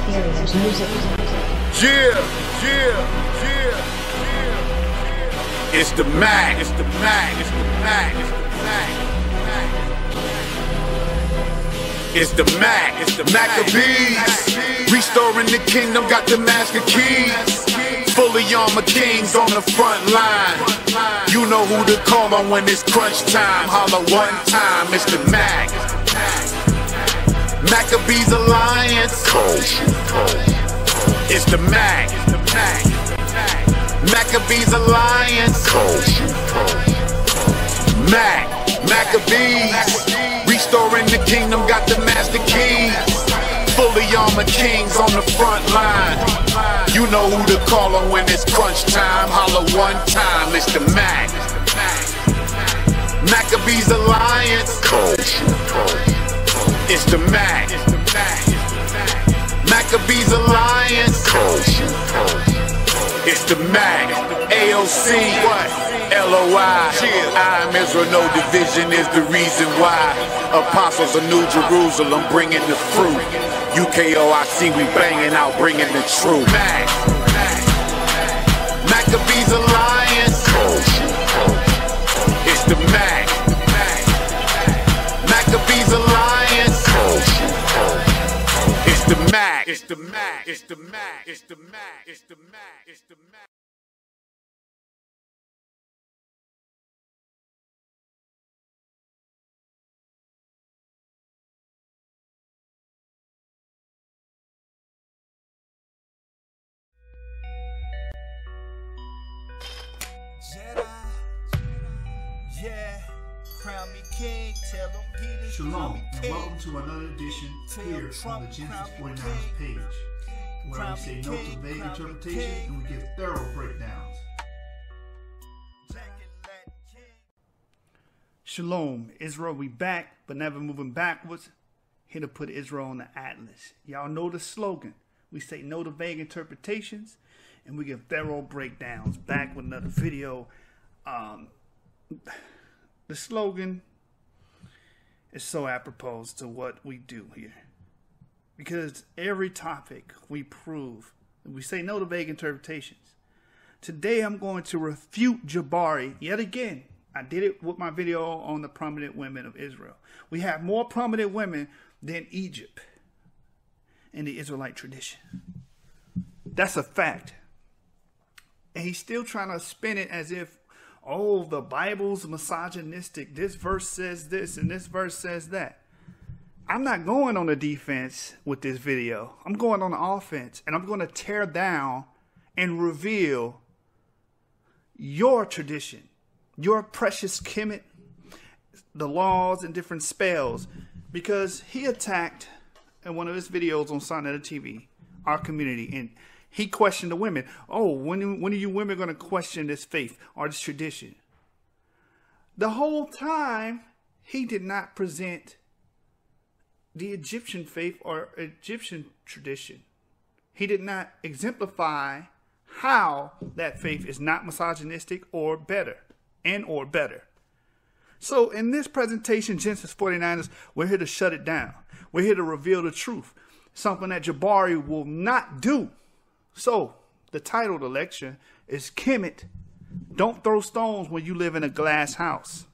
Superior's music. Yeah. It's the Mac. It's the Mac. It's the Mac. It's the Mac. It's the Mac. It's the Maccabeestv. Restoring the kingdom, got the master keys. Fully armored kings on the front line. You know who to call on when it's crunch time. Holla one time. It's the Mac. Maccabeestv Alliance. It's the Mac. Maccabeestv Alliance. Maccabeestv. Restoring the kingdom, got the master keys. Fully armored kings on the front line. You know who to call on when it's crunch time. Holla one time, it's the Mac. Maccabeestv Alliance. It's the Mac. Maccabeestv Alliance. It's the Mac. AOC. What? LOI. I'm Israel, no division is the reason why. Apostles of New Jerusalem bringing the fruit. UKOIC, we banging out, bringing the truth. Mac. Maccabeestv Alliance. It's the Mac. Maccabeestv Alliance. It's the Mac. It's the Mac. It's the Mac. It's the Mac. It's the Mac. It's the Mac. Yeah, crown me king, tell them Peter. Shalom, and welcome to another edition here on the Genesis 49ers page, where we say no to vague interpretations and we give thorough breakdowns. Shalom, Israel, we back, but never moving backwards. Here to put Israel on the Atlas. Y'all know the slogan. We say no to vague interpretations, and we give thorough breakdowns. Back with another video. The slogan is so apropos to what we do here, because every topic we prove, we say no to vague interpretations. Today I'm going to refute Jabari yet again. I did it with my video on the prominent women of Israel. We have more prominent women than Egypt in the Israelite tradition. That's a fact. And he's still trying to spin it as if, oh, the Bible's misogynistic. This verse says this and this verse says that. I'm not going on the defense with this video. I'm going on the offense, and I'm going to tear down and reveal your tradition, your precious Kemet, the laws and different spells, because he attacked in one of his videos on Sonetta TV, our community, and he questioned the women. Oh, when are you women going to question this faith or this tradition? The whole time, he did not present the Egyptian faith or Egyptian tradition. He did not exemplify how that faith is not misogynistic or better, or better. So in this presentation, Genesis 49ers, we're here to shut it down. We're here to reveal the truth, something that Jabari will not do. So, the title of the lecture is Kemet, Don't Throw Stones When You Live in a Glass House.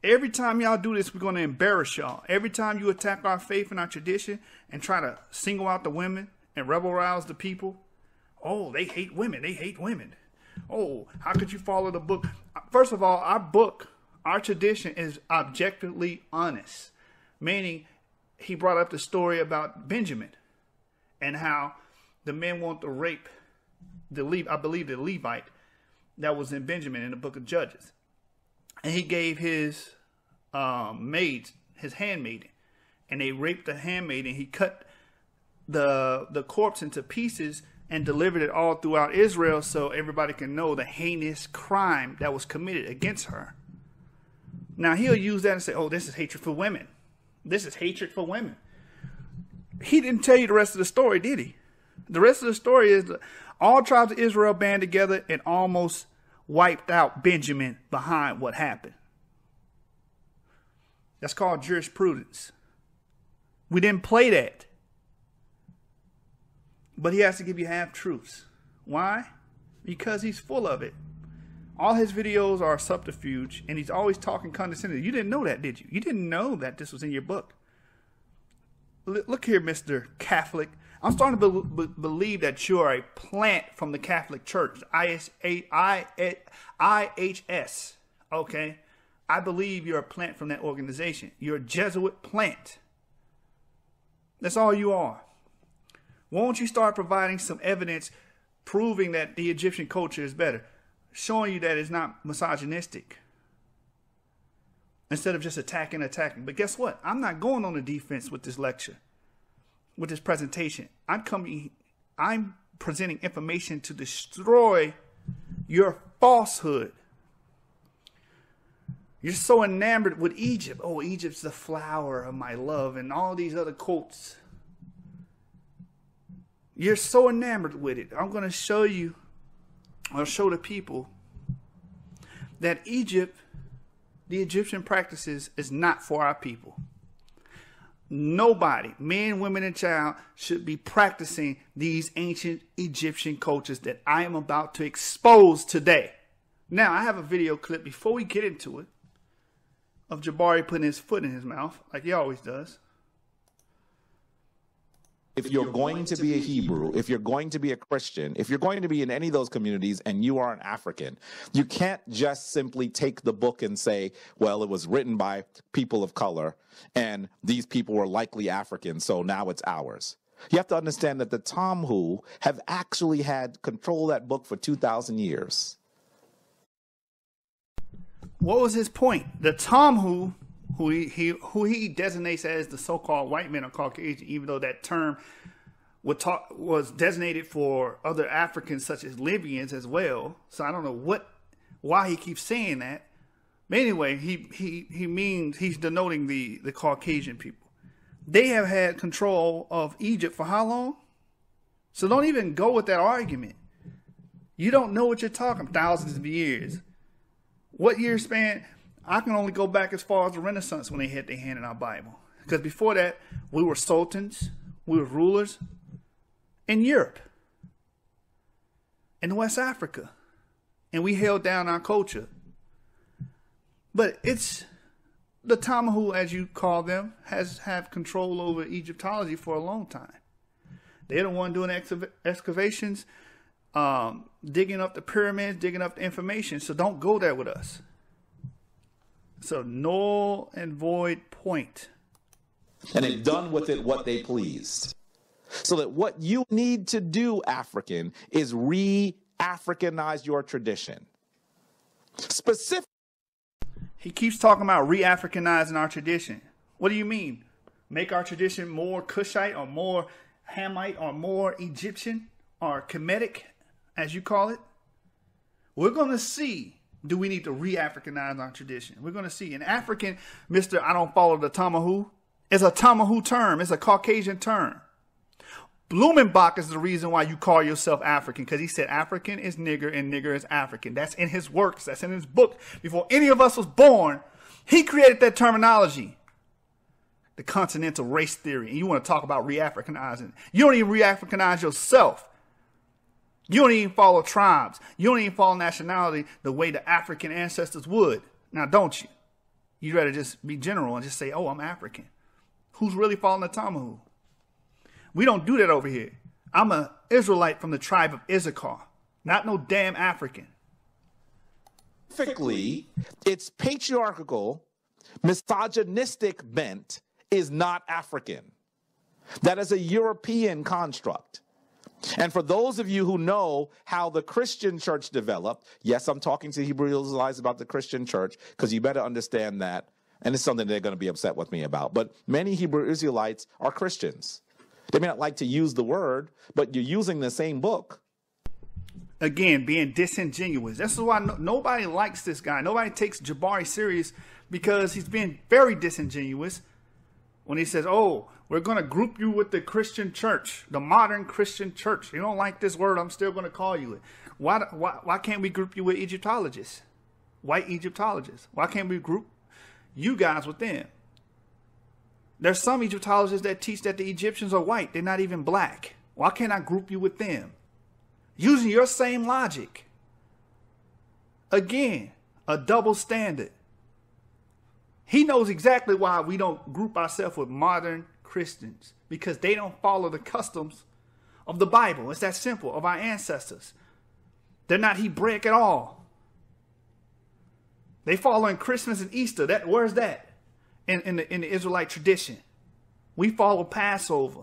Every time y'all do this, we're going to embarrass y'all. Every time you attack our faith and our tradition and try to single out the women and rebel rouse the people, oh, they hate women. They hate women. Oh, how could you follow the book? First of all, our book, our tradition is objectively honest, meaning he brought up the story about Benjamin and how the men want to rape the Levite that was in Benjamin in the book of Judges. And he gave his maid, his handmaiden, and they raped the handmaiden. He cut the corpse into pieces and delivered it all throughout Israel so everybody can know the heinous crime that was committed against her. Now he'll use that and say, oh, this is hatred for women. This is hatred for women. He didn't tell you the rest of the story, did he? The rest of the story is all tribes of Israel band together and almost wiped out Benjamin behind what happened. That's called jurisprudence. We didn't play that. But he has to give you half-truths. Why? Because he's full of it. All his videos are subterfuge, and he's always talking condescendingly. You didn't know that, did you? You didn't know that this was in your book. Look here, Mr. Catholic. I'm starting to believe that you are a plant from the Catholic Church, IHS. Okay? I believe you're a plant from that organization. You're a Jesuit plant. That's all you are. Won't you start providing some evidence proving that the Egyptian culture is better? Showing you that it's not misogynistic. Instead of just attacking. But guess what? I'm not going on the defense with this lecture, with this presentation. I'm presenting information to destroy your falsehood. You're so enamored with Egypt. Oh, Egypt's the flower of my love, and all these other quotes. You're so enamored with it. I'm going to show you, I'll show the people that Egypt, the Egyptian practices, is not for our people. Nobody, man, women, and child, should be practicing these ancient Egyptian cultures that I am about to expose today. Now, I have a video clip before we get into it of Jabari putting his foot in his mouth, like he always does. If you're going to be a Hebrew, if you're going to be a Christian, if you're going to be in any of those communities and you are an African, you can't just simply take the book and say, well, it was written by people of color and these people were likely African, so now it's ours. You have to understand that the Talmud have actually had control of that book for 2,000 years. What was his point? The Talmud, who he designates as the so-called white men or Caucasian, even though that term was designated for other Africans such as Libyans as well. So I don't know why he keeps saying that. But anyway, he means he's denoting the Caucasian people. They have had control of Egypt for how long? So don't even go with that argument. You don't know what you're talking about. Thousands of years. What year span? I can only go back as far as the Renaissance when they had their hand in our Bible. Because before that, we were sultans, we were rulers in Europe, in West Africa, and we held down our culture. But it's the Talmud, as you call them, have control over Egyptology for a long time. They're the one doing excavations, digging up the pyramids, digging up the information. So don't go there with us. So null and void point. And they've done with it what they pleased. So that what you need to do, African, is re-Africanize your tradition. Specific. He keeps talking about re-Africanizing our tradition. What do you mean? Make our tradition more Cushite or more Hamite or more Egyptian or Kemetic, as you call it? We're going to see. Do we need to re-Africanize our tradition? We're going to see. An African, Mr. I don't follow the Talmud, is a Talmud term. It's a Caucasian term. Blumenbach is the reason why you call yourself African, because he said African is nigger and nigger is African. That's in his works. That's in his book. Before any of us was born, he created that terminology. The continental race theory. And you want to talk about re-Africanizing. You don't even re-Africanize yourself. You don't even follow tribes. You don't even follow nationality the way the African ancestors would. Now, don't you? You'd rather just be general and just say, oh, I'm African. Who's really following the Talmud? We don't do that over here. I'm an Israelite from the tribe of Issachar. Not no damn African. Specifically, its patriarchal, misogynistic bent is not African. That is a European construct. And for those of you who know how the Christian church developed, yes, I'm talking to Hebrew Israelites about the Christian church, because you better understand that, and it's something they're going to be upset with me about. But many Hebrew Israelites are Christians. They may not like to use the word, but you're using the same book. Again, being disingenuous. This is why nobody likes this guy. Nobody takes Jabari serious, because he's being very disingenuous when he says, oh, we're going to group you with the Christian church, the modern Christian church. You don't like this word, I'm still going to call you it. Why can't we group you with Egyptologists, white Egyptologists? Why can't we group you guys with them? There's some Egyptologists that teach that the Egyptians are white. They're not even black. Why can't I group you with them? Using your same logic. Again, a double standard. He knows exactly why we don't group ourselves with modern Christians, because they don't follow the customs of the Bible. It's that simple, of our ancestors. They're not Hebraic at all. They follow in Christmas and Easter. Where's that? In the Israelite tradition. We follow Passover,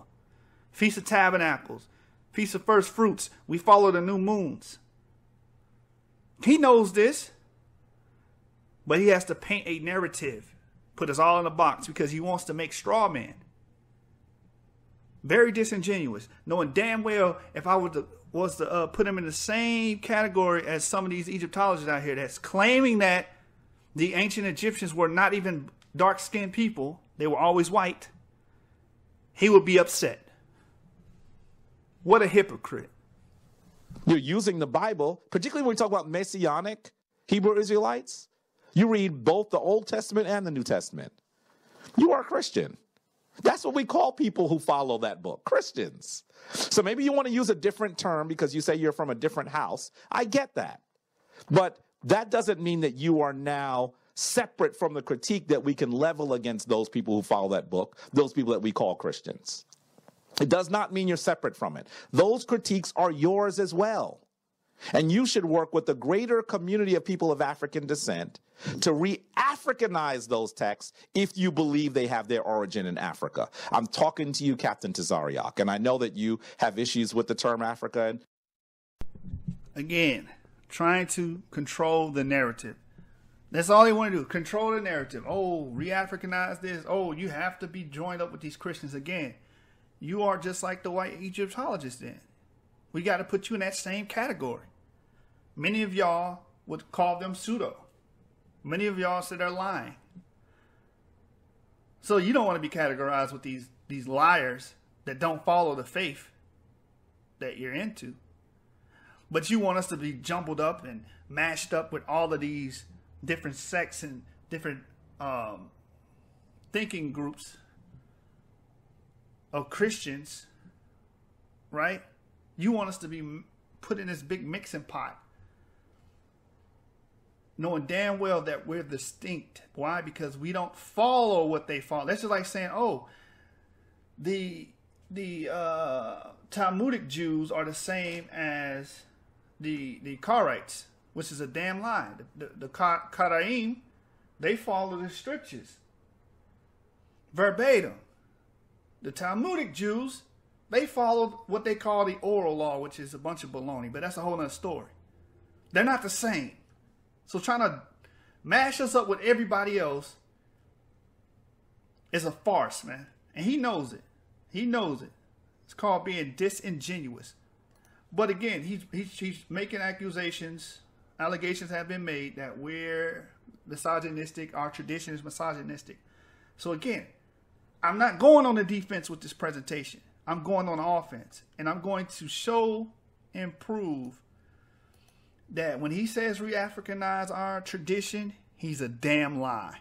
Feast of Tabernacles, Feast of First Fruits. We follow the new moons. He knows this, but he has to paint a narrative, put us all in a box, because he wants to make straw man. Very disingenuous, knowing damn well if I was to put him in the same category as some of these Egyptologists out here that's claiming that the ancient Egyptians were not even dark-skinned people, they were always white, he would be upset. What a hypocrite. You're using the Bible, particularly when we talk about Messianic Hebrew Israelites. You read both the Old Testament and the New Testament. You are a Christian. That's what we call people who follow that book, Christians. So maybe you want to use a different term because you say you're from a different house. I get that. But that doesn't mean that you are now separate from the critique that we can level against those people who follow that book, those people that we call Christians. It does not mean you're separate from it. Those critiques are yours as well. And you should work with the greater community of people of African descent to re-Africanize those texts if you believe they have their origin in Africa. I'm talking to you, Captain Tazariak, and I know that you have issues with the term Africa. Again, trying to control the narrative. That's all they want to do, control the narrative. Oh, re-Africanize this. Oh, you have to be joined up with these Christians again. You are just like the white Egyptologists then. We got to put you in that same category. Many of y'all would call them pseudo. Many of y'all say they're lying. So you don't want to be categorized with these liars that don't follow the faith that you're into. But you want us to be jumbled up and mashed up with all of these different sects and different thinking groups of Christians, right? You want us to be put in this big mixing pot, knowing damn well that we're distinct. Why? Because we don't follow what they follow. That's just like saying, oh, the Talmudic Jews are the same as the Karaites, which is a damn lie. The Karaim, they follow the scriptures verbatim. The Talmudic Jews, they followed what they call the oral law, which is a bunch of baloney, but that's a whole other story. They're not the same. So trying to mash us up with everybody else is a farce, man. And he knows it. He knows it. It's called being disingenuous. But again, he's making accusations. Allegations have been made that we're misogynistic. Our tradition is misogynistic. So again, I'm not going on the defense with this presentation. I'm going on the offense. And I'm going to show and prove that when he says re-Africanize our tradition, he's a damn lie.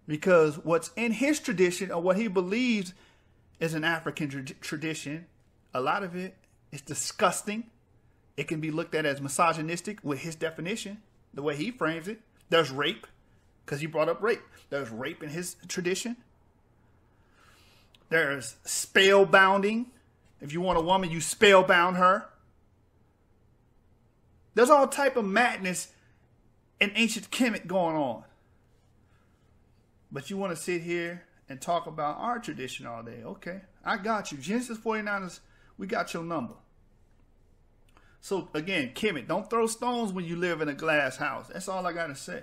Because what's in his tradition, or what he believes is an African tradition, a lot of it is disgusting. It can be looked at as misogynistic with his definition, the way he frames it. There's rape, because he brought up rape. There's rape in his tradition. There's spellbounding. If you want a woman, you spellbound her. There's all type of madness in ancient Kemet going on. But you want to sit here and talk about our tradition all day. Okay, I got you. Genesis 49ers, we got your number. So again, Kemet, don't throw stones when you live in a glass house. That's all I got to say.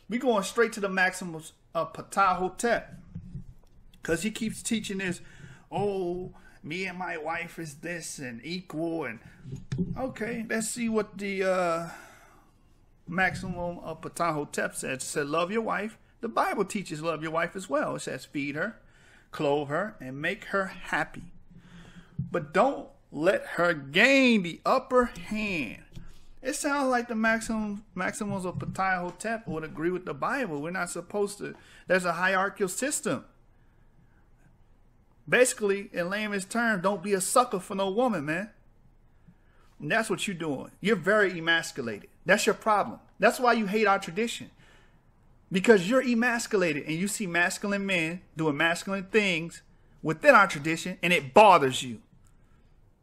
We going straight to the maxims of Ptah-hotep. Because he keeps teaching this, oh, me and my wife is this and equal. And okay, let's see what the maximum of Ptah-hotep says. It said, love your wife. The Bible teaches love your wife as well. It says, feed her, clothe her, and make her happy. But don't let her gain the upper hand. It sounds like the maxims of Ptah-hotep would agree with the Bible. We're not supposed to. There's a hierarchical system. Basically, in layman's terms, don't be a sucker for no woman, man. And that's what you're doing. You're very emasculated. That's your problem. That's why you hate our tradition. Because you're emasculated and you see masculine men doing masculine things within our tradition, and it bothers you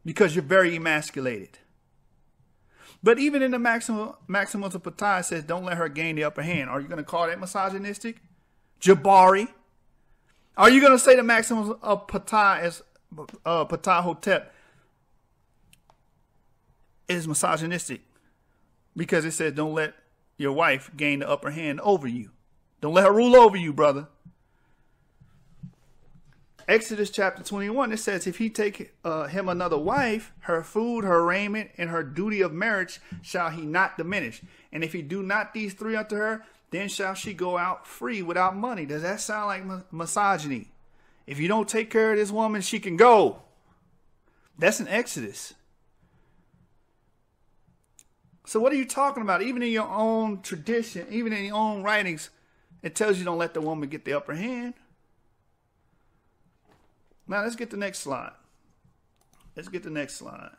because you're very emasculated. But even in the Maximus of Patah, it says, don't let her gain the upper hand. Are you going to call that misogynistic? Jabari? Are you going to say the Maximus of Patah as Patah Hotep is misogynistic? Because it says, don't let your wife gain the upper hand over you. Don't let her rule over you, brother. Exodus chapter 21, it says, if he take him another wife, her food, her raiment, and her duty of marriage shall he not diminish. And if he do not these three unto her, then shall she go out free without money. Does that sound like misogyny? If you don't take care of this woman, she can go. That's in Exodus. So what are you talking about? Even in your own tradition, even in your own writings, it tells you don't let the woman get the upper hand. Now, let's get the next slide. Let's get the next slide.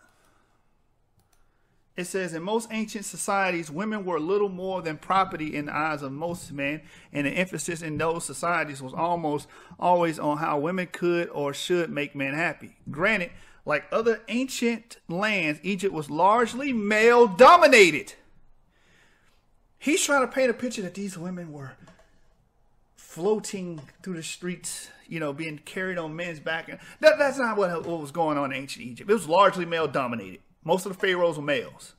It says, in most ancient societies, women were little more than property in the eyes of most men, and the emphasis in those societies was almost always on how women could or should make men happy. Granted, like other ancient lands, Egypt was largely male-dominated. He's trying to paint a picture that these women were floating through the streets, you know, being carried on men's back. That's not what was going on in ancient Egypt. It was largely male-dominated. Most of the pharaohs were males.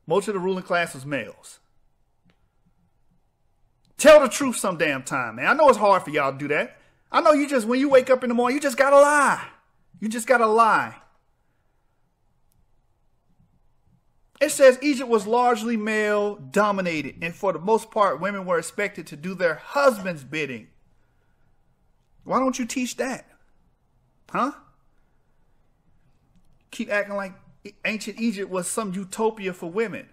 Most of the ruling class was males. Tell the truth some damn time, man. I know it's hard for y'all to do that. I know you just, when you wake up in the morning, you just gotta lie. You just gotta lie. It says Egypt was largely male-dominated, and for the most part, women were expected to do their husband's bidding. Why don't you teach that? Huh? Keep acting like ancient Egypt was some utopia for women.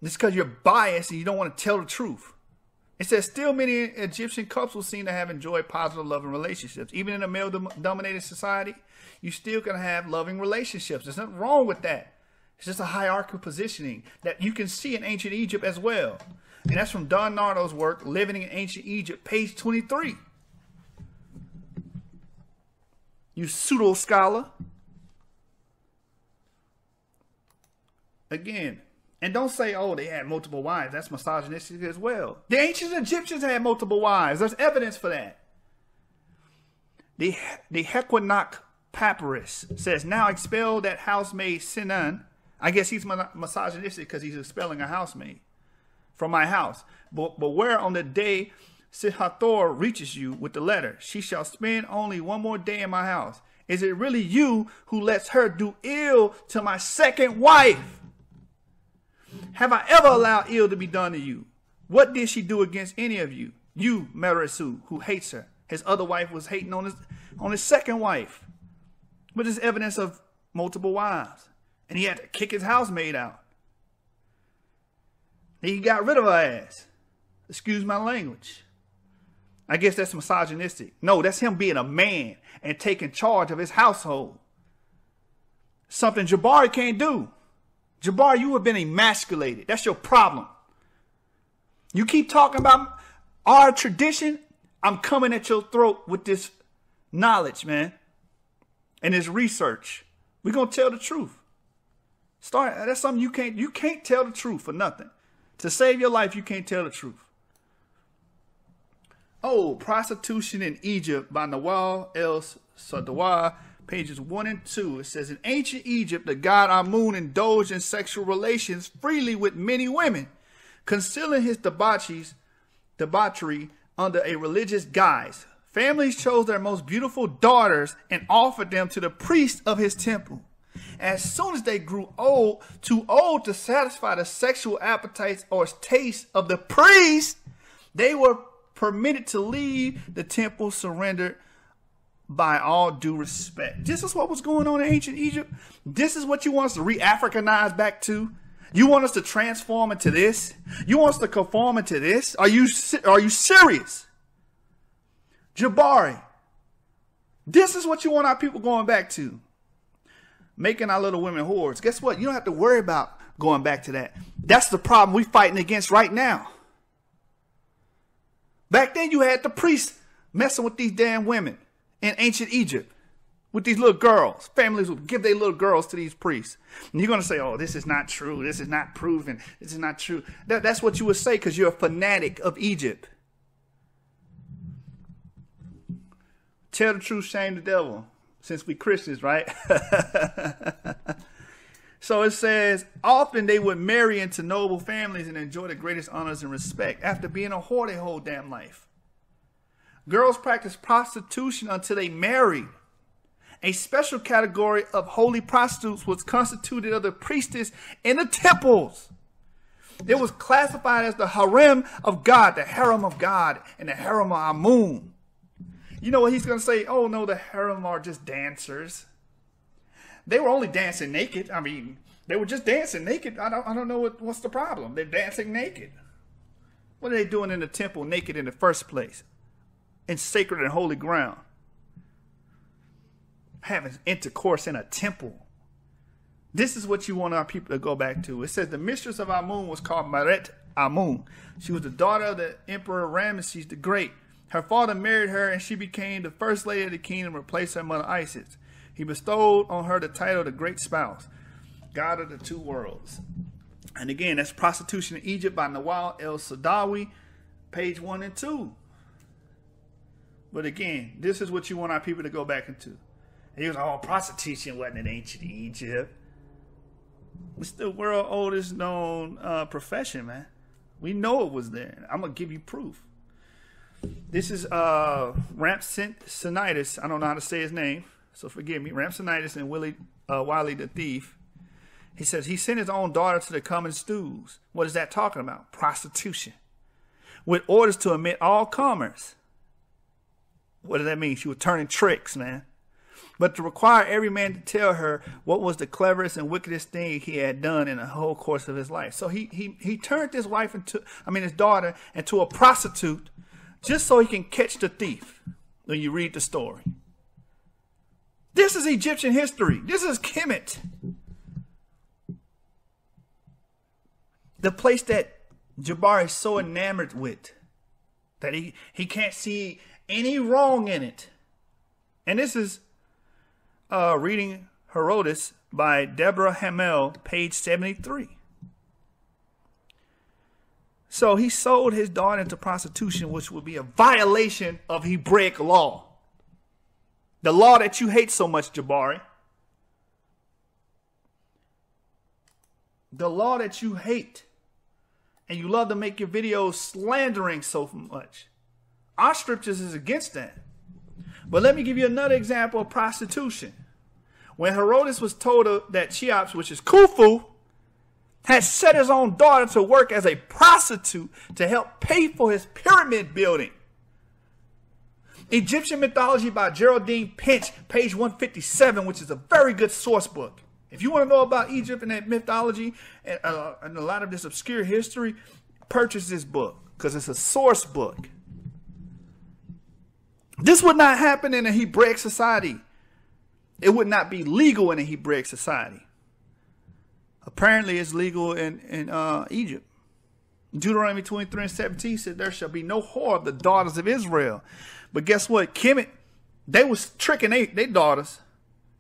It's because you're biased and you don't want to tell the truth. It says still many Egyptian couples seem to have enjoyed positive loving relationships. Even in a male-dominated society, you still can have loving relationships. There's nothing wrong with that. It's just a hierarchical positioning that you can see in ancient Egypt as well. And that's from Don Nardo's work, Living in Ancient Egypt, page 23. You pseudo-scholar. Again, and don't say, oh, they had multiple wives. That's misogynistic as well. The ancient Egyptians had multiple wives. There's evidence for that. The Hequinach Papyrus says, now expel that housemaid Sinan. I guess he's misogynistic because he's expelling a housemaid from my house. But where on the day Sihathor reaches you with the letter, she shall spend only one more day in my house. Is it really you who lets her do ill to my second wife? Have I ever allowed ill to be done to you? What did she do against any of you? You, Meresu, who hates her. His other wife was hating on his second wife. But there's evidence of multiple wives. And he had to kick his housemaid out. He got rid of her ass. Excuse my language. I guess that's misogynistic. No, that's him being a man and taking charge of his household. Something Jabari can't do. Jabari, you have been emasculated. That's your problem. You keep talking about our tradition, I'm coming at your throat with this knowledge, man. And this research. We're going to tell the truth. That's something you can't tell the truth for nothing. To save your life, you can't tell the truth. Oh, Prostitution in Egypt by Nawal el-Sadawar, pages 1 and 2. It says, in ancient Egypt, the god Amun indulged in sexual relations freely with many women, concealing his debauchery under a religious guise. Families chose their most beautiful daughters and offered them to the priest of his temple. As soon as they grew too old to satisfy the sexual appetites or tastes of the priest, they were permitted to leave the temple, surrendered by all due respect. This is what was going on in ancient Egypt. This is what you want us to re-Africanize back to? You want us to transform into this? You want us to conform into this? Are you serious? Jabari. This is what you want our people going back to. Making our little women whores. Guess what? You don't have to worry about going back to that. That's the problem we're fighting against right now. Back then you had the priests messing with these damn women in ancient Egypt. With these little girls. Families would give their little girls to these priests. And you're going to say, oh, this is not true. This is not proven. This is not true. That's what you would say because you're a fanatic of Egypt. Tell the truth, shame the devil. Since we Christians, right? So it says, often they would marry into noble families and enjoy the greatest honors and respect after being a whore their whole damn life. Girls practiced prostitution until they married. A special category of holy prostitutes was constituted of the priestess in the temples. It was classified as the harem of God, the harem of God, and the harem of Amun. You know what he's going to say? Oh, no, the harem are just dancers. They were only dancing naked. I mean, they were just dancing naked. I don't know what's the problem. They're dancing naked. What are they doing in the temple naked in the first place? In sacred and holy ground. Having intercourse in a temple. This is what you want our people to go back to. It says the mistress of Amun was called Meret Amun. She was the daughter of the Emperor Ramesses the Great. Her father married her and she became the first lady of the kingdom and replaced her mother Isis. He bestowed on her the title of the Great Spouse, God of the Two Worlds. And again, that's Prostitution in Egypt by Nawal el-Sadawi, page 1 and 2. But again, this is what you want our people to go back into. He was, oh, prostitution wasn't in ancient Egypt. It's the world's oldest known profession, man. We know it was there. I'm going to give you proof. This is Rampsinitis. I don't know how to say his name, so forgive me. Rampsinitis and Wiley the thief. He says he sent his own daughter to the common stews. What is that talking about? Prostitution. With orders to admit all comers. What does that mean? She was turning tricks, man. But to require every man to tell her what was the cleverest and wickedest thing he had done in the whole course of his life. So he turned his his daughter into a prostitute just so he can catch the thief when you read the story. This is Egyptian history. This is Kemet. The place that Jabari is so enamored with that he can't see any wrong in it. And this is reading Herodotus by Deborah Hamel, page 73. So he sold his daughter into prostitution, which would be a violation of Hebraic law. The law that you hate so much, Jabari. The law that you hate. And you love to make your videos slandering so much. Our scriptures is against that. But let me give you another example of prostitution. When Herodotus was told that Cheops, which is Khufu, had set his own daughter to work as a prostitute to help pay for his pyramid building. Egyptian Mythology by Geraldine Pinch, page 157, which is a very good source book. If you want to know about Egypt and that mythology and a lot of this obscure history, purchase this book because it's a source book. This would not happen in a Hebraic society. It would not be legal in a Hebraic society. Apparently, it's legal in Egypt. Deuteronomy 23 and 17 said, there shall be no whore of the daughters of Israel. But guess what? Kemet, they was tricking their daughters.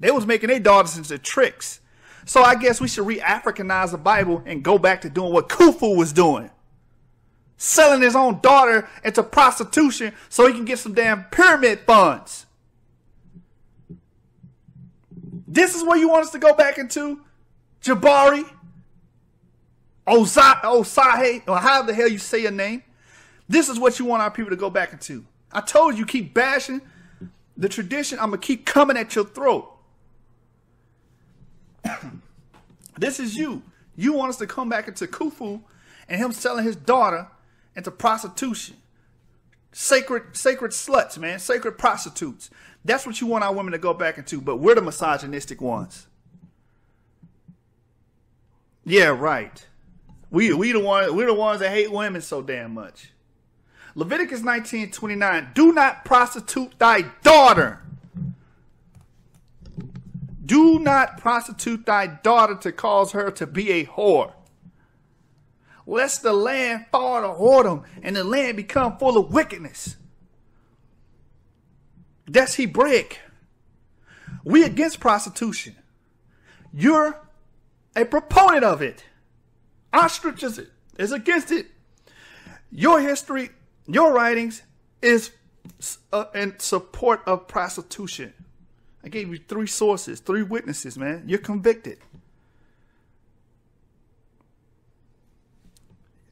They was making their daughters into tricks. So I guess we should re-Africanize the Bible and go back to doing what Khufu was doing. Selling his own daughter into prostitution so he can get some damn pyramid funds. This is where you want us to go back into? Jabari? Osahe? Or how the hell you say your name? This is what you want our people to go back into. I told you, keep bashing the tradition. I'm going to keep coming at your throat. This is you. You want us to come back into Khufu and him selling his daughter into prostitution. Sacred sluts, man. Sacred prostitutes. That's what you want our women to go back into, but we're the misogynistic ones. Yeah, right. We're the ones that hate women so damn much. Leviticus 19:29. Do not prostitute thy daughter. Do not prostitute thy daughter to cause her to be a whore. Lest the land fall to whoredom and the land become full of wickedness. That's Hebraic. We against prostitution. You're a proponent of it. Our scriptures is against it. Your history, your writings is in support of prostitution. I gave you 3 sources, 3 witnesses, man. You're convicted.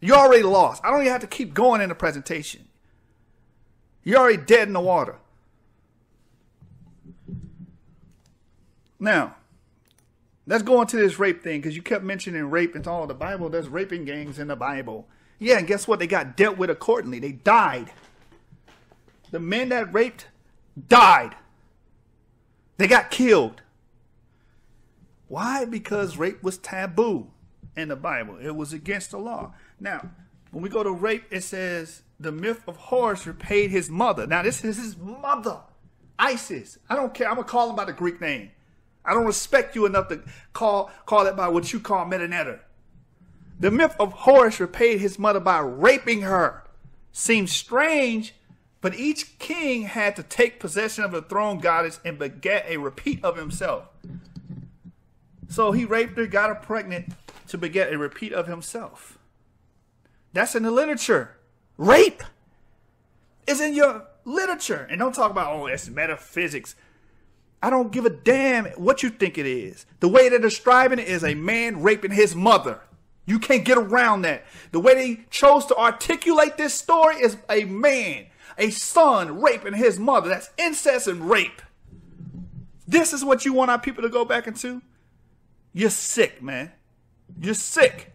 You already lost. I don't even have to keep going in the presentation. You're already dead in the water. Now, let's go into this rape thing, because you kept mentioning rape in all the Bible. There's raping gangs in the Bible. Yeah, and guess what? They got dealt with accordingly. They died. The men that raped died. They got killed. Why? Because rape was taboo in the Bible. It was against the law. Now, when we go to rape, it says the myth of Horus repaid his mother. Now, this is his mother, Isis. I don't care. I'm going to call him by the Greek name. I don't respect you enough to call it by what you call Metanetter. The myth of Horus repaid his mother by raping her. Seems strange, but each king had to take possession of the throne goddess and beget a repeat of himself. So he raped her, got her pregnant to beget a repeat of himself. That's in the literature. Rape is in your literature. And don't talk about, oh, it's metaphysics. I don't give a damn what you think it is. The way they're describing it is a man raping his mother. You can't get around that. The way they chose to articulate this story is a man, a son raping his mother. That's incest and rape. This is what you want our people to go back into? You're sick, man. You're sick.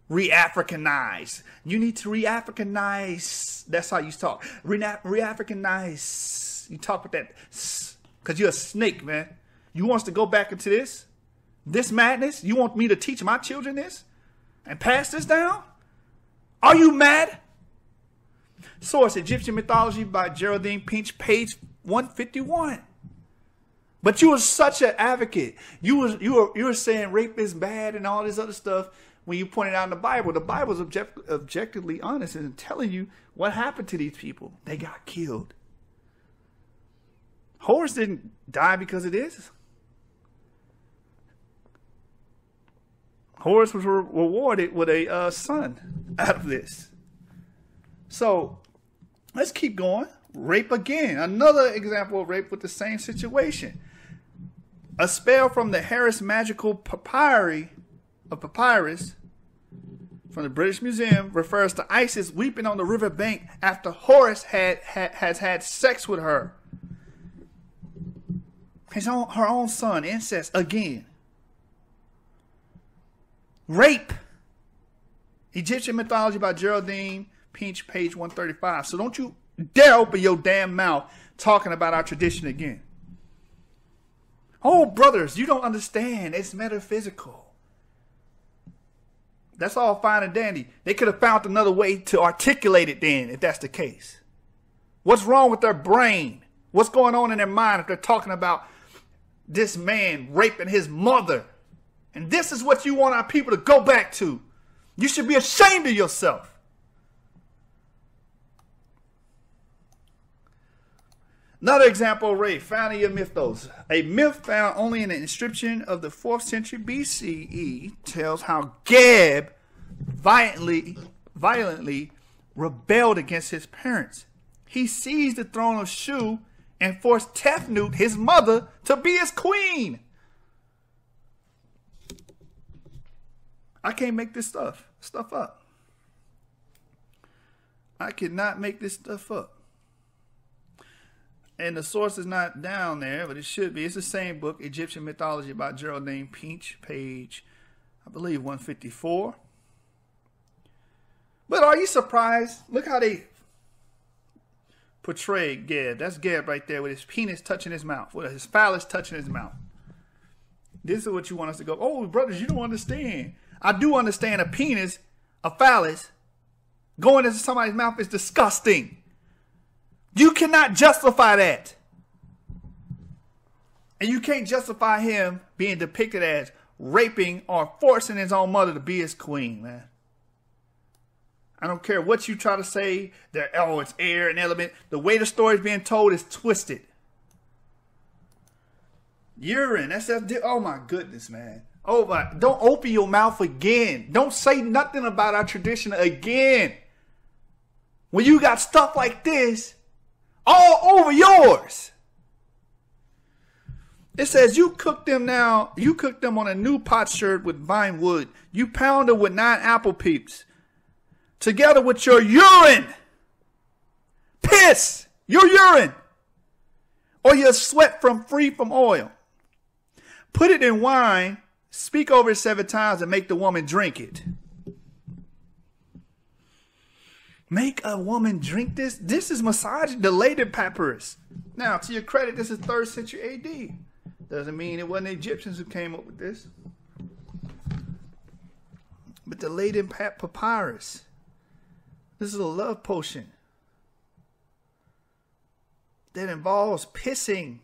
Re-Africanize. You need to re-Africanize. That's how you talk. Re-Africanize. You talk with that. Because you're a snake, man. You want us to go back into this? This madness? You want me to teach my children this? And pass this down? Are you mad? Source, Egyptian Mythology by Geraldine Pinch, page 151. But you were such an advocate. You were saying rape is bad and all this other stuff when you pointed out in the Bible. The Bible's objectively honest and telling you what happened to these people. They got killed. Horus didn't die because of this. Horus was rewarded with a son out of this. So let's keep going. Rape again. Another example of rape with the same situation. A spell from the Harris Magical Papyrus from the British Museum refers to Isis weeping on the river bank after Horus has had sex with her. Her own son, incest again. Rape. Egyptian Mythology by Geraldine Pinch, page 135. So don't you dare open your damn mouth talking about our tradition again. Oh, brothers, you don't understand. It's metaphysical. That's all fine and dandy. They could have found another way to articulate it then, if that's the case. What's wrong with their brain? What's going on in their mind if they're talking about this man raping his mother? And this is what you want our people to go back to. You should be ashamed of yourself. Another example of rape found in your mythos. A myth found only in an inscription of the 4th century BCE tells how Geb violently rebelled against his parents. He seized the throne of Shu and forced Tefnut, his mother, to be his queen. I can't make this stuff up. I cannot make this stuff up. And the source is not down there, but it should be. It's the same book, Egyptian Mythology by Geraldine Pinch, page, I believe, 154. But are you surprised? Look how they portray Geb. That's Geb right there with his penis touching his mouth, with his phallus touching his mouth. This is what you want us to go, oh, brothers, you don't understand. I do understand a penis, a phallus, going into somebody's mouth is disgusting. You cannot justify that. And you can't justify him being depicted as raping or forcing his own mother to be his queen, man. I don't care what you try to say, that, oh, it's air and element. The way the story is being told is twisted. Urine, oh my goodness, man. Oh my, don't open your mouth again. Don't say nothing about our tradition again. When you got stuff like this all over yours. It says you cook them on a new potsherd with vine wood. You pound them with 9 apple peeps. Together with your urine. Piss. Your urine. Or your sweat free from oil. Put it in wine. Speak over it 7 times and make the woman drink it. Make a woman drink this? This is misogyny, the later papyrus. Now, to your credit, this is 3rd century AD. Doesn't mean it wasn't the Egyptians who came up with this. But the later papyrus. This is a love potion that involves pissing,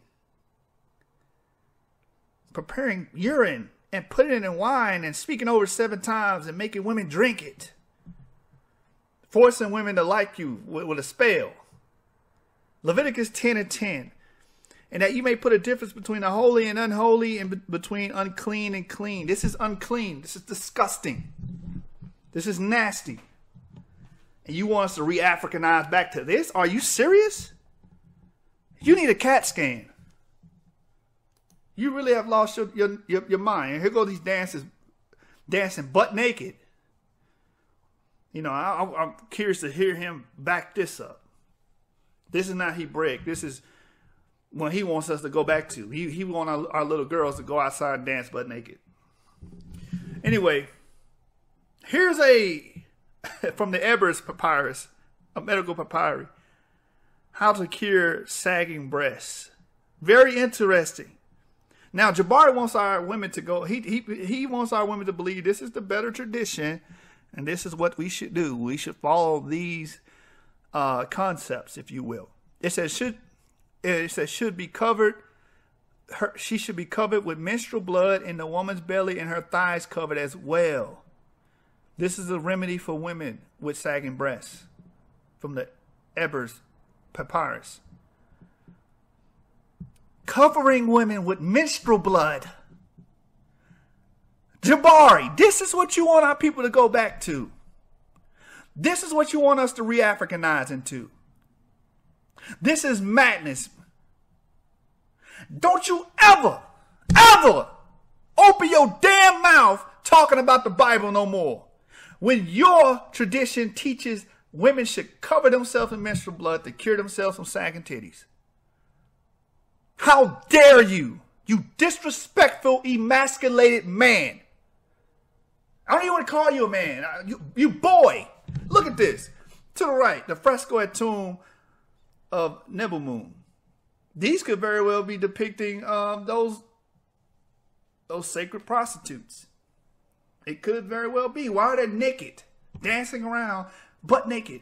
preparing urine, and putting it in wine and speaking over 7 times and making women drink it. Forcing women to like you with a spell. Leviticus 10:10. And that you may put a difference between the holy and unholy and between unclean and clean. This is unclean. This is disgusting. This is nasty. And you want us to re-Africanize back to this? Are you serious? You need a CAT scan. You really have lost your mind. And here go these dancers dancing butt naked. You know, I'm curious to hear him back this up. This is not Hebraic. This is what he wants us to go back to. He wants our little girls to go outside and dance butt naked. Anyway, here's from the Ebers papyrus, a medical papyri, how to cure sagging breasts. Very interesting. Now, Jabari wants our women to go, he wants our women to believe this is the better tradition and this is what we should do. We should follow these concepts, if you will. It says should be covered. She should be covered with menstrual blood in the woman's belly and her thighs covered as well. This is a remedy for women with sagging breasts from the Ebers papyrus. Covering women with menstrual blood. Jabari, this is what you want our people to go back to. This is what you want us to re-Africanize into. This is madness. Don't you ever open your damn mouth talking about the Bible no more. When your tradition teaches women should cover themselves in menstrual blood to cure themselves from sagging titties. How dare you, you disrespectful, emasculated man. I don't even want to call you a man. You boy. Look at this. To the right, the fresco at tomb of Nebumun. These could very well be depicting those sacred prostitutes. It could very well be. Why are they naked? Dancing around, butt naked.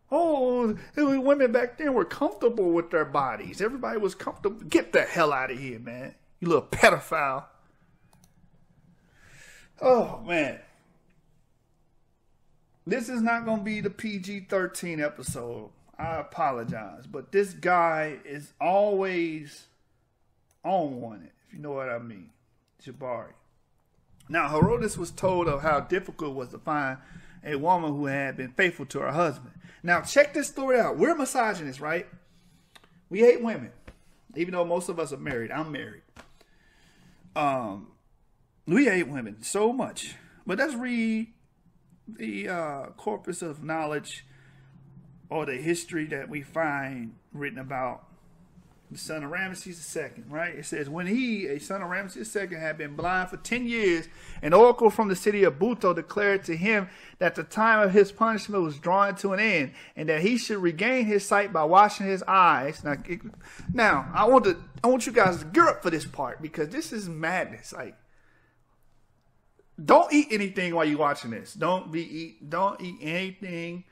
Oh, women back then were comfortable with their bodies. Everybody was comfortable. Get the hell out of here, man. You little pedophile. Oh, man. This is not going to be the PG-13 episode. I apologize. But this guy is always on one, if you know what I mean. Jabari. Now, Herodotus was told of how difficult it was to find a woman who had been faithful to her husband. Now, check this story out. We're misogynists, right? We hate women, even though most of us are married. I'm married. We hate women so much. But let's read the corpus of knowledge or the history that we find written about the son of Ramesses II, right? It says, when he, a son of Ramesses II, had been blind for 10 years, an oracle from the city of Buto declared to him that the time of his punishment was drawing to an end, and that he should regain his sight by washing his eyes. Now, I want you guys to gear up for this part, because this is madness. Like, don't eat anything while you're watching this. Don't eat anything.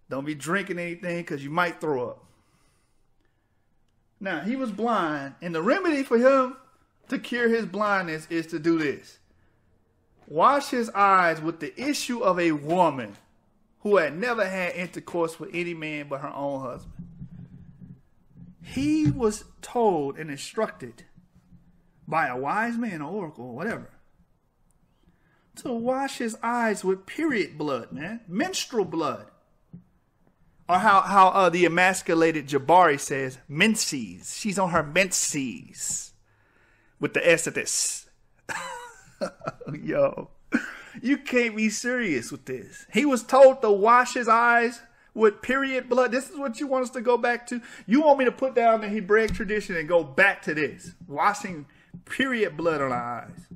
Don't be drinking anything because you might throw up. Now, he was blind, and the remedy for him to cure his blindness is to do this. Wash his eyes with the issue of a woman who had never had intercourse with any man but her own husband. He was told and instructed by a wise man, or oracle, or whatever, to wash his eyes with period blood, man. Menstrual blood. Or how the emasculated Jabari says, menses. She's on her menses. With the S at this. Yo. You can't be serious with this. He was told to wash his eyes with period blood. This is what you want us to go back to? You want me to put down the Hebraic tradition and go back to this? Washing period blood on our eyes.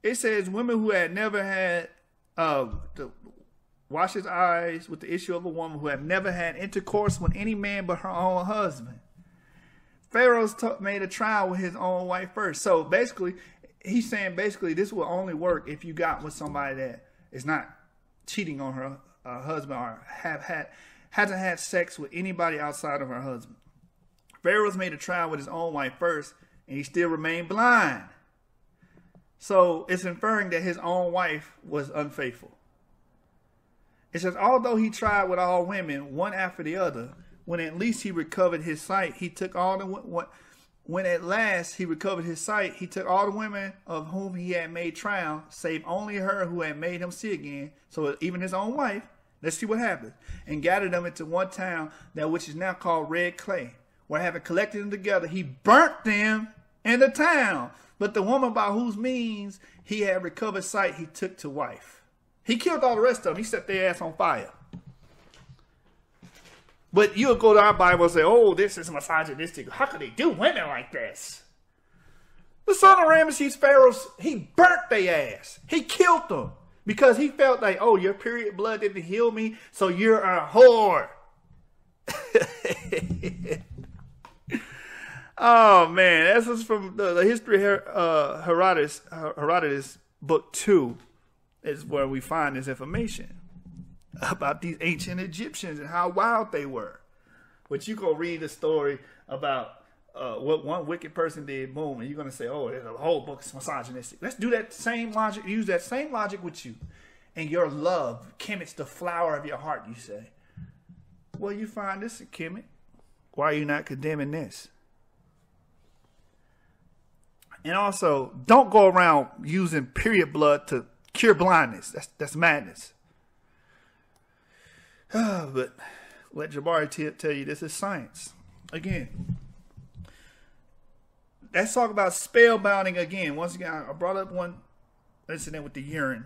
It says women who had never had to wash his eyes with the issue of a woman who had never had intercourse with any man but her own husband. Pharaoh's made a trial with his own wife first. So basically, he's saying this will only work if you got with somebody that is not cheating on her husband or hasn't had sex with anybody outside of her husband. Pharaoh's made a trial with his own wife first, and he still remained blind. So it's inferring that his own wife was unfaithful. It says, although he tried with all women, one after the other, when at least he recovered his sight, he took all the when at last he recovered his sight, he took all the women of whom he had made trial, save only her who had made him see again. So even his own wife, let's see what happens, and gathered them into one town, that which is now called Red Clay, where having collected them together, he burnt them in the town. But the woman by whose means he had recovered sight, he took to wife. He killed all the rest of them. He set their ass on fire. But you'll go to our Bible and say, oh, this is misogynistic. How could they do women like this? The son of Ramesses, Pharaoh, he burnt their ass. He killed them because he felt like, oh, your period blood didn't heal me, so you're a whore. Oh, man. This is from the history of Herodotus, book 2, is where we find this information about these ancient Egyptians and how wild they were. But you go read the story about what one wicked person did, boom, and you're going to say, oh, there's a whole book is misogynistic. Let's do that same logic, use that same logic with you. And your love, Kemet's the flower of your heart, you say. Well, you find this in Kemet. Why are you not condemning this? And also, don't go around using period blood to cure blindness. That's madness. But let Jabari tell you this is science. Again, let's talk about spellbinding again. Once again, I brought up one incident with the urine.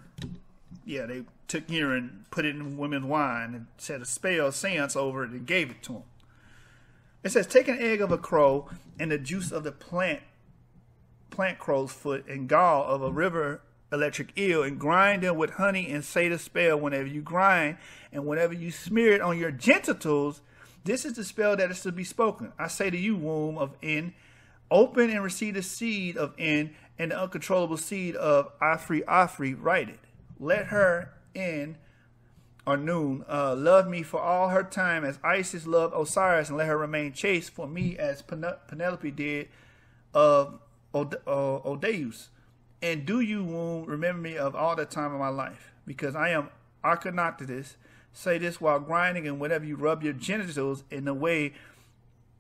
Yeah, they took urine, put it in women's wine, and said a spell, seance over it, and gave it to them. It says, take an egg of a crow and the juice of the plant crow's foot and gall of a river electric eel and grind them with honey and say the spell whenever you grind and whenever you smear it on your genitals. This is the spell that is to be spoken. I say to you, womb of En, open and receive the seed of En and the uncontrollable seed of Afri, write it. Let her En or Noon love me for all her time as Isis loved Osiris, and let her remain chaste for me as Penelope did of Odeus. And do you, womb, remember me of all the time of my life, because I am Archonoctus. Say this while grinding, and whenever you rub your genitals in the way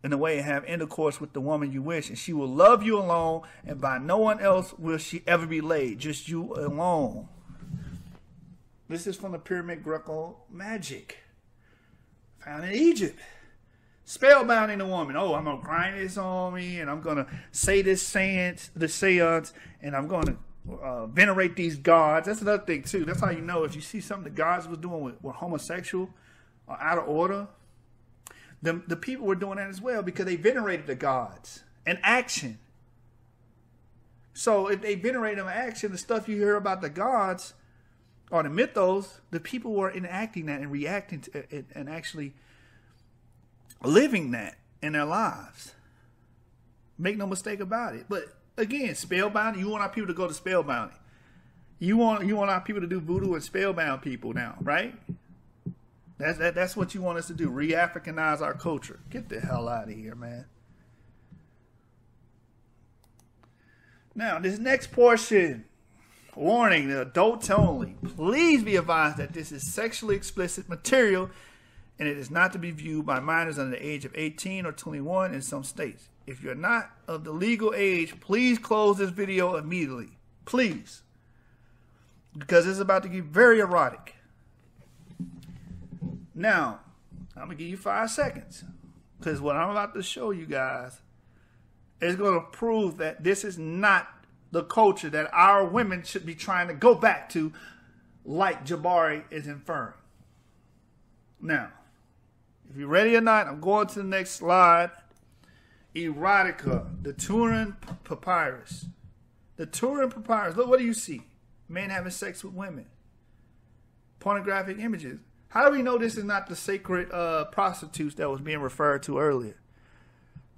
and have intercourse with the woman you wish, and she will love you alone, and by no one else will she ever be laid, just you alone. This is from the Pyramid Greco magic found in Egypt. Spellbinding the woman. Oh, I'm going to grind this on me, and I'm going to say the seance, and I'm going to venerate these gods. That's another thing, too. That's how you know if you see something the gods was doing with homosexual or out of order, the people were doing that as well because they venerated the gods in action. So if they venerated them in action, the stuff you hear about the gods or the mythos, the people were enacting that and reacting to it and actually living that in their lives. Make no mistake about it. But again, spellbound. You want our people to go to spellbound. You want our people to do voodoo and spellbound people now, right? That's what you want us to do. Re-Africanize our culture. Get the hell out of here, man. Now, this next portion, warning, the adults only. Please be advised that this is sexually explicit material and it is not to be viewed by minors under the age of 18 or 21 in some states. If you're not of the legal age, please close this video immediately. Please. Because it's about to get very erotic. Now, I'm going to give you 5 seconds. Because what I'm about to show you guys is going to prove that this is not the culture that our women should be trying to go back to, like Jabari is inferring. Now, if you're ready or not, I'm going to the next slide. Erotica, the Turin Papyrus. The Turin Papyrus. Look, what do you see? Men having sex with women. Pornographic images. How do we know this is not the sacred prostitutes that was being referred to earlier?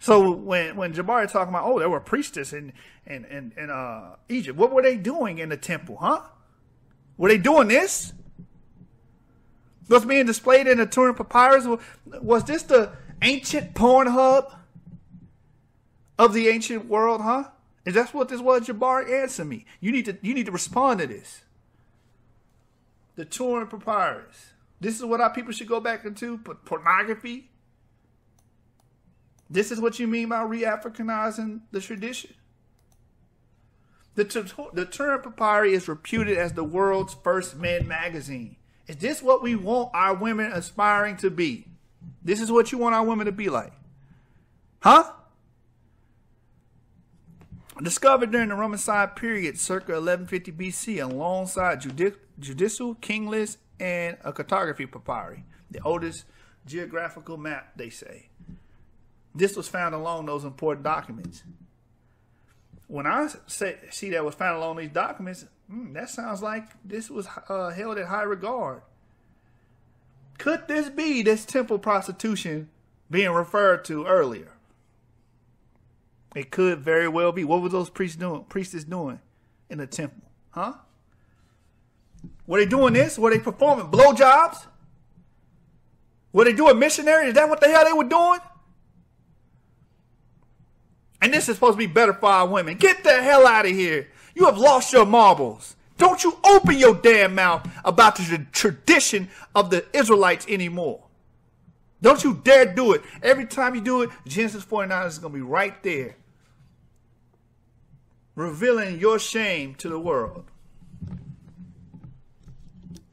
So when Jabari talking about, oh, there were priestesses in Egypt, what were they doing in the temple, huh? Were they doing this? What's being displayed in the Turin Papyrus? Was this the ancient porn hub of the ancient world, huh? Is that what this was, Jabari? Answer me. You need to respond to this. The Turin Papyrus. This is what our people should go back into, pornography. This is what you mean by re-Africanizing the tradition. The Turin Papyri is reputed as the world's first men magazine. Is this what we want our women aspiring to be? This is what you want our women to be like? Huh? Discovered during the Roman side period, circa 1150 BC, alongside judicial, king list, and a cartography papyri, the oldest geographical map, they say. This was found along those important documents. When I see that was found along these documents, that sounds like this was held at high regard. Could this be this temple prostitution being referred to earlier? It could very well be. What were those priestess doing in the temple? Huh? Were they doing this? Were they performing blowjobs? Were they doing missionary? Is that what the hell they were doing? And this is supposed to be better for our women. Get the hell out of here. You have lost your marbles. Don't you open your damn mouth about the tradition of the Israelites anymore. Don't you dare do it. Every time you do it, Genesis 49 is going to be right there, revealing your shame to the world.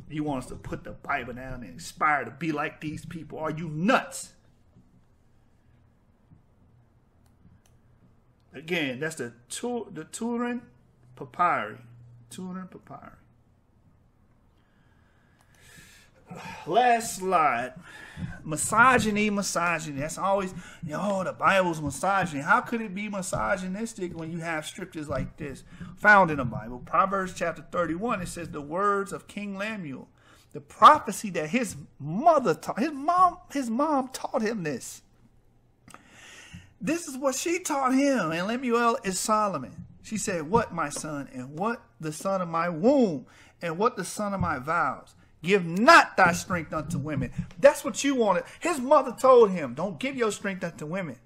You want us to put the Bible down and aspire to be like these people. Are you nuts? Again, that's the Turin Papyri. Turin Papyri. Last slide. Misogyny. That's always, the Bible's misogyny. How could it be misogynistic when you have scriptures like this found in the Bible? Proverbs chapter 31, it says the words of King Lemuel, the prophecy that his mom taught him this. This is what she taught him. And Lemuel is Solomon. She said, what, my son, and what the son of my womb, and what the son of my vows. Give not thy strength unto women. That's what you wanted. His mother told him, don't give your strength unto women.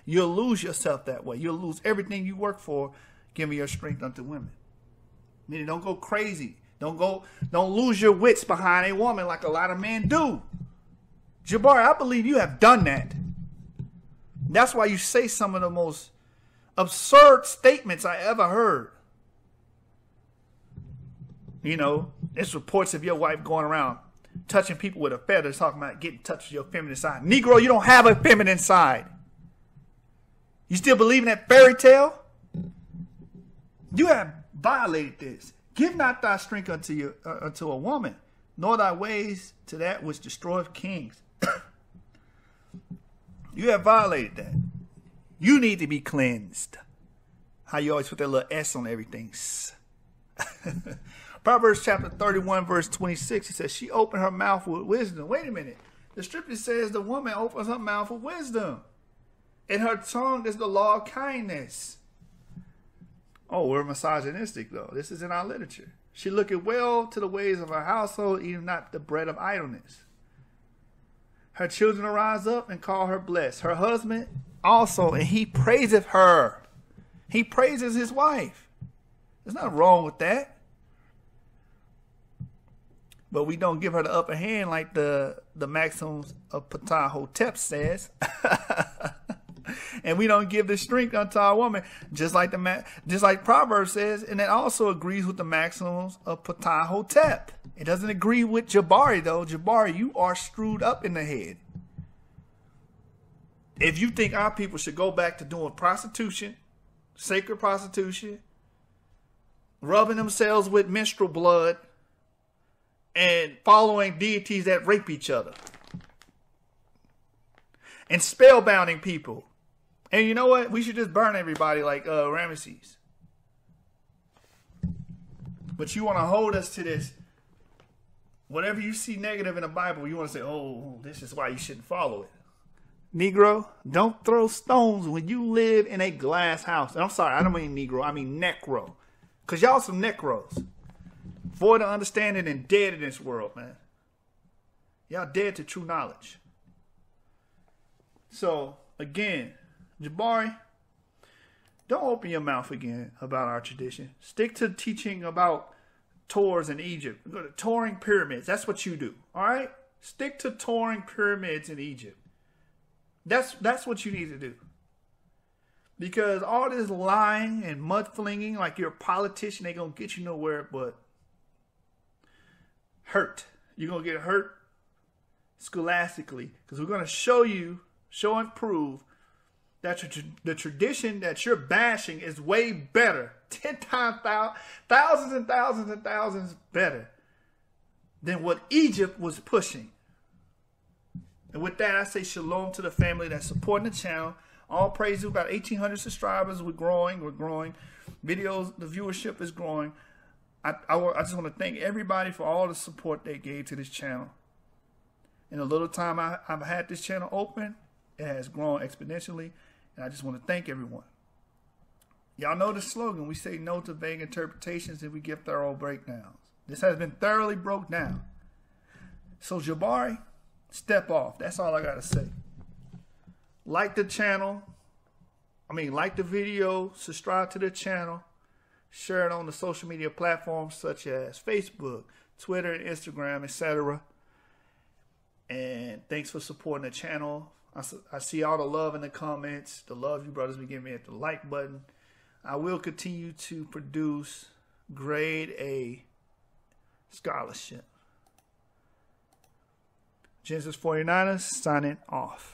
You'll lose yourself that way. You'll lose everything you work for giving your strength unto women. Meaning, don't go crazy. Don't lose your wits behind a woman like a lot of men do. Jabari, I believe you have done that. That's why you say some of the most absurd statements I ever heard. It's reports of your wife going around touching people with a feather, talking about getting touched with your feminine side. Negro, you don't have a feminine side. You still believe in that fairy tale? You have violated this. Give not thy strength unto a woman, nor thy ways to that which destroyeth kings. You have violated that. You need to be cleansed. How you always put that little S on everything. Proverbs chapter 31, verse 26, it says, she opened her mouth with wisdom. Wait a minute. The scripture says the woman opens her mouth with wisdom. In her tongue is the law of kindness. Oh, we're misogynistic, though. This is in our literature. She looketh well to the ways of her household, eating not the bread of idleness. Her children arise up and call her blessed. Her husband also, and he praiseth her. He praises his wife. There's nothing wrong with that. But we don't give her the upper hand like the maxims of Ptah-hotep says. And we don't give the strength unto our woman, just like Proverbs says, and that also agrees with the maxims of Ptah-hotep. It doesn't agree with Jabari, though. Jabari, you are screwed up in the head. If you think our people should go back to doing prostitution, sacred prostitution, rubbing themselves with menstrual blood, and following deities that rape each other, and spellbounding people, and you know what? We should just burn everybody like Ramesses. But you want to hold us to this. Whatever you see negative in the Bible, you want to say, oh, this is why you shouldn't follow it. Negro, don't throw stones when you live in a glass house. And I'm sorry, I don't mean Negro, I mean Necro. Because y'all some Necros. Void of understanding and dead in this world, man. Y'all dead to true knowledge. So, again, Jabari, don't open your mouth again about our tradition. Stick to teaching about tours in Egypt. Go to touring pyramids. That's what you do. All right? Stick to touring pyramids in Egypt. That's what you need to do. Because all this lying and mudflinging like you're a politician ain't going to get you nowhere but hurt. You're going to get hurt scholastically. Because we're going to show and prove that the tradition that you're bashing is way better. 10 times, thousands and thousands and thousands better than what Egypt was pushing. And with that, I say shalom to the family that's supporting the channel. All praise to about 1,800 subscribers. We're growing. Videos, the viewership is growing. I just want to thank everybody for all the support they gave to this channel. In a little time I've had this channel open, it has grown exponentially. And I just want to thank everyone. Y'all know the slogan. We say no to vague interpretations and we give thorough breakdowns. This has been thoroughly broke down. So Jabari, step off. That's all I got to say. Like the channel. Like the video. Subscribe to the channel. Share it on the social media platforms such as Facebook, Twitter, and Instagram, etc. And thanks for supporting the channel. I see all the love in the comments. The love you brothers be giving me at the like button. I will continue to produce grade A scholarship. Genesis 49ers signing off.